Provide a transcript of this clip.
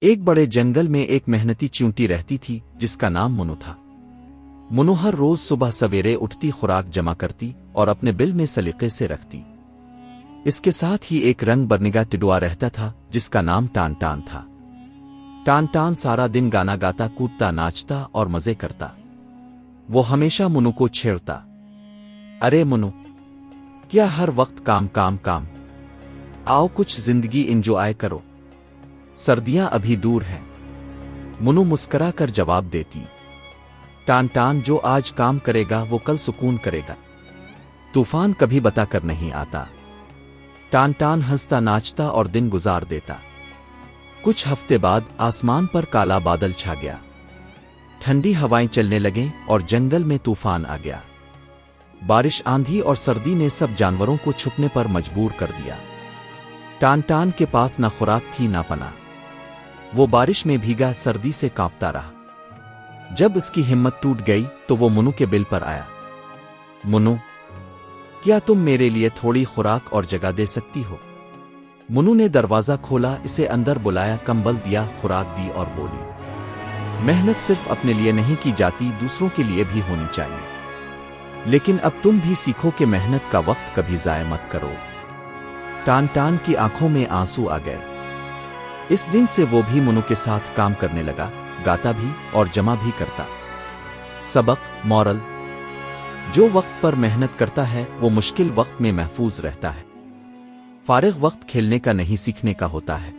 ایک بڑے جنگل میں ایک محنتی چیونٹی رہتی تھی جس کا نام منو تھا۔ منو ہر روز صبح سویرے اٹھتی، خوراک جمع کرتی اور اپنے بل میں سلیقے سے رکھتی۔ اس کے ساتھ ہی ایک رنگ برنگا ٹڈوا رہتا تھا جس کا نام ٹان ٹان تھا۔ ٹان ٹان سارا دن گانا گاتا، کودتا، ناچتا اور مزے کرتا۔ وہ ہمیشہ منو کو چھیڑتا، ارے منو، کیا ہر وقت کام کام کام؟ آؤ کچھ زندگی انجوائے کرو، سردیاں ابھی دور ہیں۔ منو مسکرا کر جواب دیتی، ٹان ٹان جو آج کام کرے گا وہ کل سکون کرے گا۔ طوفان کبھی بتا کر نہیں آتا۔ ٹان ٹان ہنستا، ناچتا اور دن گزار دیتا۔ کچھ ہفتے بعد آسمان پر کالا بادل چھا گیا، ٹھنڈی ہوائیں چلنے لگیں اور جنگل میں طوفان آ گیا۔ بارش، آندھی اور سردی نے سب جانوروں کو چھپنے پر مجبور کر دیا۔ ٹان ٹان کے پاس نہ خوراک تھی نہ پناہ۔ وہ بارش میں بھیگا، سردی سے کانپتا رہا۔ جب اس کی ہمت ٹوٹ گئی تو وہ منو کے بل پر آیا، منو، کیا تم میرے لیے تھوڑی خوراک اور جگہ دے سکتی ہو؟ منو نے دروازہ کھولا، اسے اندر بلایا، کمبل دیا، خوراک دی اور بولی، محنت صرف اپنے لیے نہیں کی جاتی، دوسروں کے لیے بھی ہونی چاہیے۔ لیکن اب تم بھی سیکھو کہ محنت کا وقت کبھی ضائع مت کرو۔ ٹان ٹان کی آنکھوں میں آنسو آ گئے۔ اس دن سے وہ بھی منو کے ساتھ کام کرنے لگا، گاتا بھی اور جمع بھی کرتا۔ سبق، مورل: جو وقت پر محنت کرتا ہے وہ مشکل وقت میں محفوظ رہتا ہے۔ فارغ وقت کھیلنے کا نہیں، سیکھنے کا ہوتا ہے۔